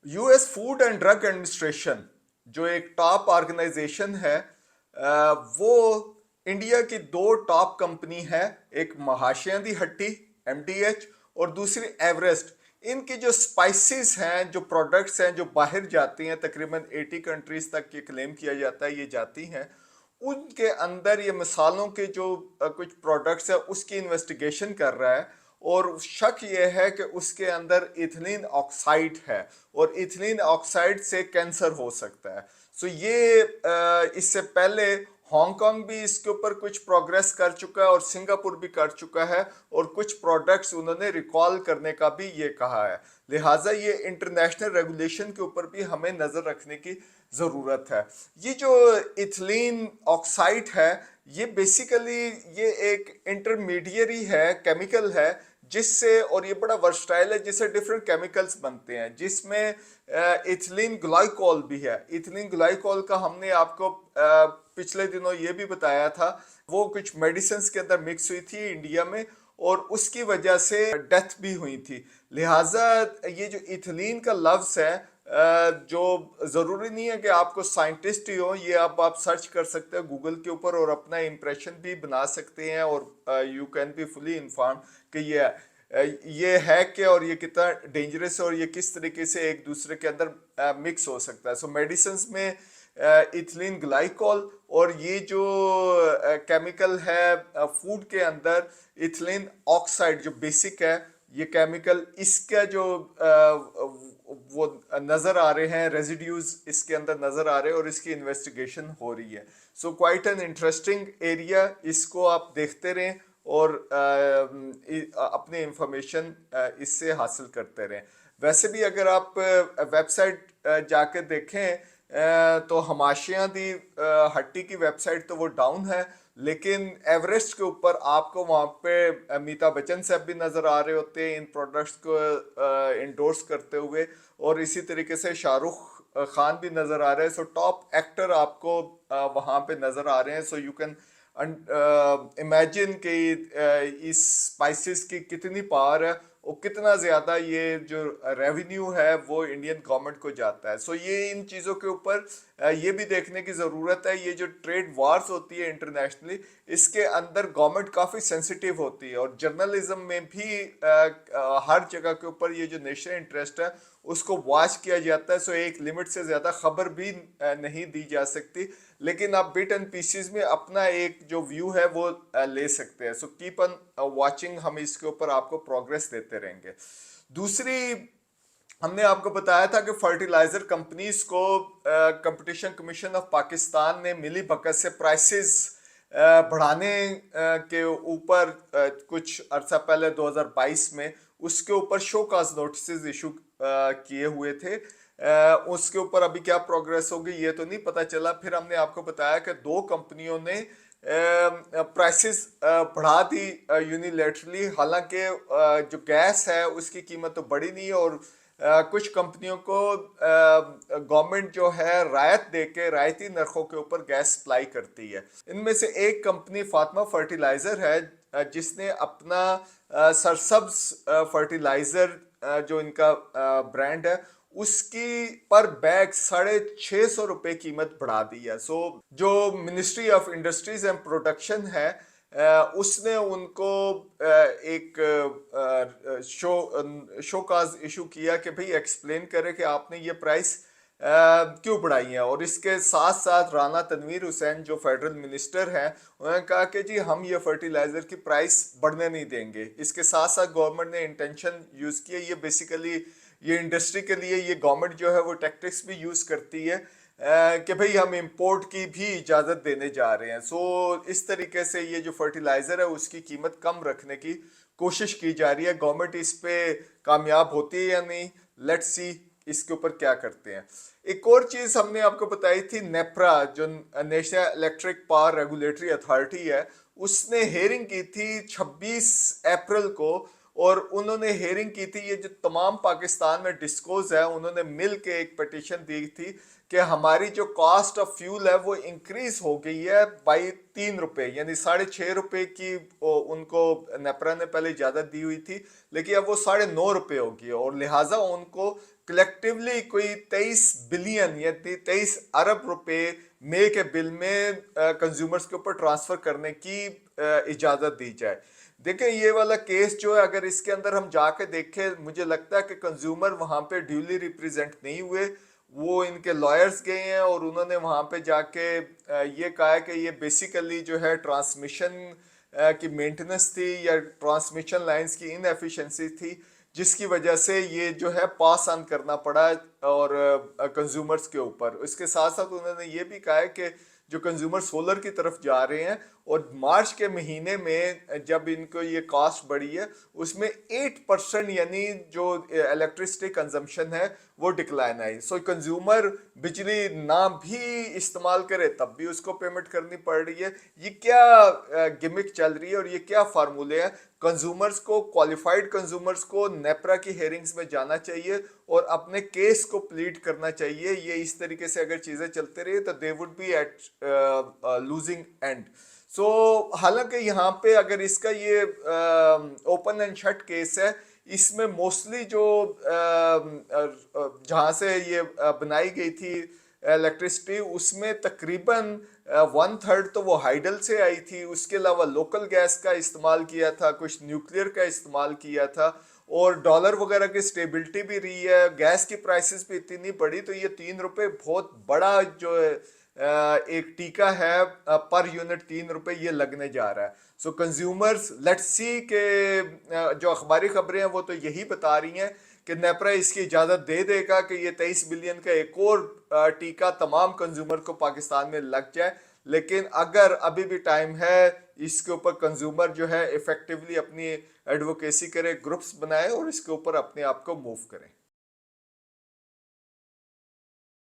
US food and drug administration जो एक top organisation है, वो इंडिया की दो टॉप कंपनी है। एक महाशया दी हट्टी एमडीएच और दूसरी एवरेस्ट। इनकी जो स्पाइसेस हैं, जो प्रोडक्ट्स हैं जो बाहर जाती हैं, तकरीबन 80 कंट्रीज तक ये क्लेम किया जाता है ये जाती हैं। उनके अंदर ये मिसालों के जो कुछ प्रोडक्ट्स है उसकी इन्वेस्टिगेशन कर रहा है। और शक ये है कि उसके अंदर इथिलीन ऑक्साइड है और इथिलीन ऑक्साइड से कैंसर हो सकता है। सो ये इससे पहले हांगकांग भी इसके ऊपर कुछ प्रोग्रेस कर चुका है और सिंगापुर भी कर चुका है और कुछ प्रोडक्ट्स उन्होंने रिकॉल करने का भी ये कहा है। लिहाजा ये इंटरनेशनल रेगुलेशन के ऊपर भी हमें नजर रखने की ज़रूरत है। ये जो इथिलीन ऑक्साइड है, ये बेसिकली ये एक इंटरमीडियरी है, केमिकल है जिससे, और ये बड़ा वर्सटाइल है, जिससे डिफरेंट केमिकल्स बनते हैं जिसमें इथिलीन ग्लाइकोल भी है। इथिलीन ग्लाइकोल का हमने आपको पिछले दिनों ये भी बताया था, वो कुछ मेडिसिन के अंदर मिक्स हुई थी इंडिया में और उसकी वजह से डेथ भी हुई थी। लिहाजा ये जो इथिलीन का लफ्ज़ है, जो ज़रूरी नहीं है कि आपको साइंटिस्ट ही हो, ये आप सर्च कर सकते हैं गूगल के ऊपर और अपना इम्प्रेशन भी बना सकते हैं और you can be fully inform कि ये है क्या और ये कितना डेंजरस है और ये किस तरीके से एक दूसरे के अंदर मिक्स हो सकता है। सो मेडिसिन में इथिलीन ग्लाइकोल और ये जो केमिकल है फूड के अंदर इथिलीन ऑक्साइड जो बेसिक है, ये केमिकल, इसका जो वो नजर आ रहे हैं, रेजिड्यूज इसके अंदर नजर आ रहे हैं और इसकी इन्वेस्टिगेशन हो रही है। So quite an interesting area, इसको आप देखते रहें और अपनी इंफॉर्मेशन इससे हासिल करते रहें। वैसे भी अगर आप वेबसाइट जाकर देखें तो हमाशियां दी हट्टी की वेबसाइट तो वो डाउन है, लेकिन एवरेस्ट के ऊपर आपको वहाँ पे अमिताभ बच्चन साहब भी नज़र आ रहे होते हैं इन प्रोडक्ट्स को इंडोर्स करते हुए, और इसी तरीके से शाहरुख खान भी नज़र आ रहे हैं। सो टॉप एक्टर आपको वहाँ पे नज़र आ रहे हैं। सो यू कैन इमेजिन कि इस स्पाइसेस की कितनी पावर है और कितना ज़्यादा ये जो रेवेन्यू है वो इंडियन गवर्नमेंट को जाता है। सो ये इन चीज़ों के ऊपर ये भी देखने की ज़रूरत है। ये जो ट्रेड वार्स होती है इंटरनेशनली, इसके अंदर गवर्नमेंट काफ़ी सेंसिटिव होती है और जर्नलिज्म में भी हर जगह के ऊपर ये जो नेशनल इंटरेस्ट है उसको वॉच किया जाता है। सो एक लिमिट से ज़्यादा खबर भी नहीं दी जा सकती, लेकिन आप बिट एंड पीसीज में अपना एक जो व्यू है वो ले सकते हैं। सो कीप ऑन वॉचिंग, हम इसके ऊपर आपको प्रोग्रेस देते रहेंगे। दूसरी, हमने आपको बताया था कि फर्टिलाइजर कंपनीज को कंपटीशन कमीशन ऑफ पाकिस्तान ने मिली भगत से प्राइसेस बढ़ाने के ऊपर कुछ अरसा पहले 2022 में उसके ऊपर शो काज नोटिस इशू किए हुए थे। उसके ऊपर अभी क्या प्रोग्रेस होगी ये तो नहीं पता चला। फिर हमने आपको बताया कि दो कंपनियों ने प्राइसेस बढ़ा दी यूनिलेटरली, हालांकि जो गैस है उसकी कीमत तो बढ़ी नहीं है और कुछ कंपनियों को गवर्नमेंट जो है रायत दे के रायती नरखों के ऊपर गैस सप्लाई करती है। इनमें से एक कंपनी फातिमा फर्टिलाइजर है, जिसने अपना सरसब्ज फर्टिलाइजर जो इनका ब्रांड है उसकी पर बैग 650 रुपए कीमत बढ़ा दी है। सो जो ministry of industries and production है उसने उनको एक शो काज इशू किया कि भाई एक्सप्लेन करे कि आपने ये प्राइस क्यों बढ़ाई है। और इसके साथ साथ राना तनवीर हुसैन जो फेडरल मिनिस्टर हैं, उन्होंने कहा कि जी हम ये फर्टिलाइजर की प्राइस बढ़ने नहीं देंगे। इसके साथ साथ गवर्नमेंट ने इंटेंशन यूज किया, ये बेसिकली ये इंडस्ट्री के लिए ये गवर्नमेंट जो है वो टैक्टिक्स भी यूज करती है कि भाई हम इंपोर्ट की भी इजाज़त देने जा रहे हैं। सो इस तरीके से ये जो फर्टिलाइज़र है उसकी कीमत कम रखने की कोशिश की जा रही है। गवर्नमेंट इस पे कामयाब होती है या नहीं, लेट्स सी इसके ऊपर क्या करते हैं। एक और चीज़ हमने आपको बताई थी, नेप्रा जो national electric power regulatory authority है, उसने हेयरिंग की थी 26 अप्रैल को और उन्होंने हेयरिंग की थी। ये जो तमाम पाकिस्तान में डिस्कोज है उन्होंने मिल के एक पिटीशन दी थी कि हमारी जो कॉस्ट ऑफ फ्यूल है वो इंक्रीज हो गई है बाई 3 रुपए, यानी 6.5 रुपए की उनको नेपरा ने पहले इजाजत दी हुई थी, लेकिन अब वो 9.5 रुपए होगी और लिहाजा उनको कलेक्टिवली कोई 23 बिलियन या 23 अरब रुपए मई के बिल में कंज्यूमर्स के ऊपर ट्रांसफर करने की इजाजत दी जाए। देखिए ये वाला केस जो है अगर इसके अंदर हम जाके देखें, मुझे लगता है कि कंज्यूमर वहां पे ड्यूली रिप्रेजेंट नहीं हुए। वो इनके लॉयर्स गए हैं और उन्होंने वहां पे जाके ये कहा है कि ये बेसिकली जो है ट्रांसमिशन की मेंटेनेंस थी या ट्रांसमिशन लाइंस की इनएफिशिएंसी थी, जिसकी वजह से ये जो है पास ऑन करना पड़ा और कंज्यूमर्स के ऊपर। इसके साथ साथ उन्होंने ये भी कहा है कि जो कंज्यूमर सोलर की तरफ जा रहे हैं और मार्च के महीने में जब इनको ये कॉस्ट बढ़ी है उसमें 8% यानी जो इलेक्ट्रिसिटी कंजम्पशन है वो डिक्लाइन आई। सो कंज्यूमर बिजली ना भी इस्तेमाल करे तब भी उसको पेमेंट करनी पड़ रही है। ये क्या गिमिक चल रही है और ये क्या फार्मूले हैं? कंज्यूमर्स को, क्वालिफाइड कंज्यूमर्स को नेपरा की हेयरिंग्स में जाना चाहिए और अपने केस को प्लीड करना चाहिए। ये इस तरीके से अगर चीजें चलते रही तो they would be at losing end. So हालांकि यहाँ पे अगर इसका ये ओपन एंड शट केस है, इसमें मोस्टली जो जहाँ से ये बनाई गई थी इलेक्ट्रिसिटी उसमें तकरीबन 1/3 तो वो हाइडल से आई थी, उसके अलावा लोकल गैस का इस्तेमाल किया था, कुछ न्यूक्लियर का इस्तेमाल किया था और डॉलर वगैरह की स्टेबिलिटी भी रही है, गैस की प्राइसेस भी इतनी नहीं बढ़ी। तो ये 3 रुपए बहुत बड़ा जो है एक टीका है पर यूनिट 3 रुपए ये लगने जा रहा है। सो कंज्यूमर्स लेट्स सी के जो अखबारी खबरें हैं वो तो यही बता रही हैं कि नेपरा इसकी इजाजत दे देगा कि ये 23 बिलियन का एक और टीका तमाम कंज्यूमर को पाकिस्तान में लग जाए। लेकिन अगर अभी भी टाइम है, इसके ऊपर कंज्यूमर जो है इफेक्टिवली अपनी एडवोकेसी करे, ग्रुप्स बनाए और इसके ऊपर अपने आप को मूव करें।